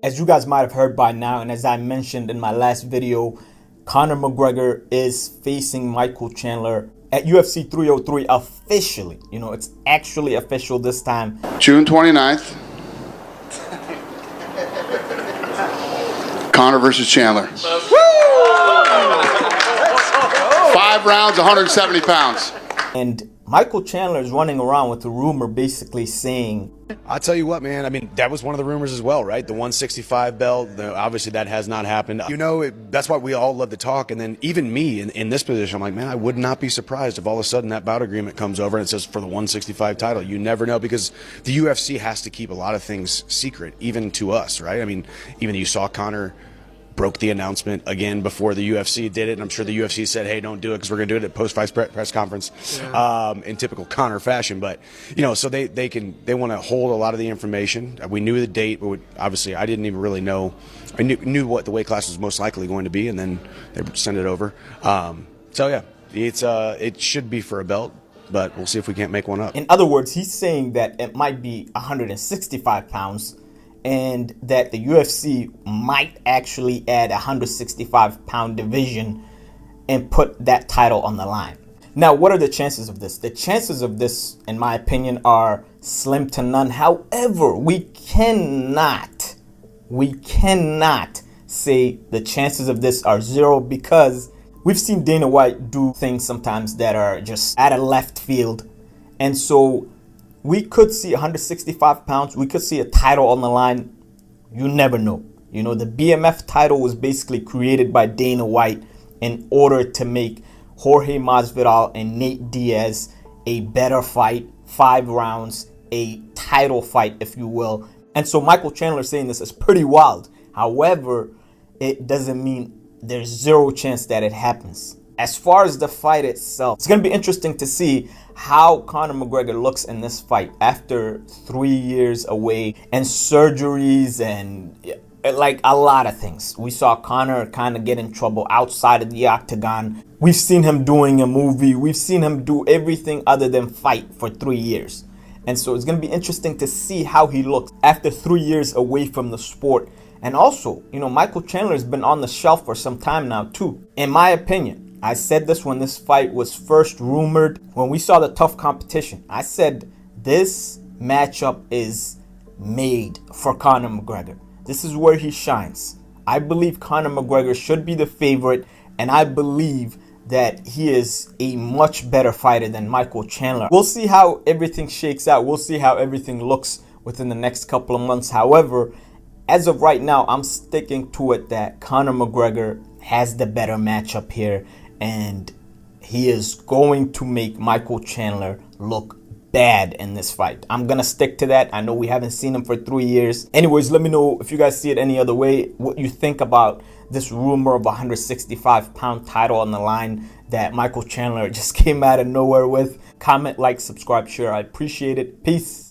As you guys might have heard by now, and as I mentioned in my last video, Conor McGregor is facing Michael Chandler at UFC 303 officially. You know, it's actually official this time. June 29th. Conor versus Chandler. Woo! 5 rounds, 170 pounds. And Michael Chandler is running around with a rumor basically saying, I'll tell you what, man. I mean, that was one of the rumors as well, right? The 165 belt. Obviously, that has not happened. You know, that's why we all love to talk. And then even me in this position, I'm like, man, I would not be surprised if all of a sudden that bout agreement comes over and it says for the 165 title. You never know, because the UFC has to keep a lot of things secret, even to us, right? I mean, even you saw Conor broke the announcement again before the UFC did it, and I'm sure the UFC said, hey, don't do it because we're going to do it at post-fight press conference, in typical Conor fashion. But, you know, so they want to hold a lot of the information. We knew the date, but obviously I didn't even really know. I knew what the weight class was most likely going to be, and then they sent it over. So, yeah, it should be for a belt, but we'll see if we can't make one up. in other words, he's saying that it might be 165 pounds, and that the UFC might actually add a 165-pound division and put that title on the line. Now, what are the chances of this? The chances of this, in my opinion, are slim to none. However, we cannot say the chances of this are zero, because we've seen Dana White do things sometimes that are just out of left field. And so we could see 165 pounds. We could see a title on the line. You never know. You know, the BMF title was basically created by Dana White in order to make Jorge Masvidal and Nate Diaz a better fight, 5 rounds, a title fight, if you will. And so Michael Chandler saying this is pretty wild. However, it doesn't mean there's zero chance that it happens. As far as the fight itself, it's going to be interesting to see how Conor McGregor looks in this fight after 3 years away and surgeries and like a lot of things. We saw Conor kind of get in trouble outside of the octagon. We've seen him doing a movie. We've seen him do everything other than fight for 3 years. And so it's going to be interesting to see how he looks after 3 years away from the sport. And also, you know, Michael Chandler has been on the shelf for some time now too, in my opinion. I said this when this fight was first rumored, when we saw the tough competition. I said this matchup is made for Conor McGregor. This is where he shines. I believe Conor McGregor should be the favorite, and I believe that he is a much better fighter than Michael Chandler. We'll see how everything shakes out. We'll see how everything looks within the next couple of months. However, as of right now, I'm sticking to it that Conor McGregor has the better matchup here, and he is going to make Michael Chandler look bad in this fight. I'm gonna stick to that. I know we haven't seen him for 3 years. Anyways, let me know if you guys see it any other way, what you think about this rumor of a 165-pound title on the line that Michael Chandler just came out of nowhere with. Comment, like, subscribe, share. I appreciate it. Peace.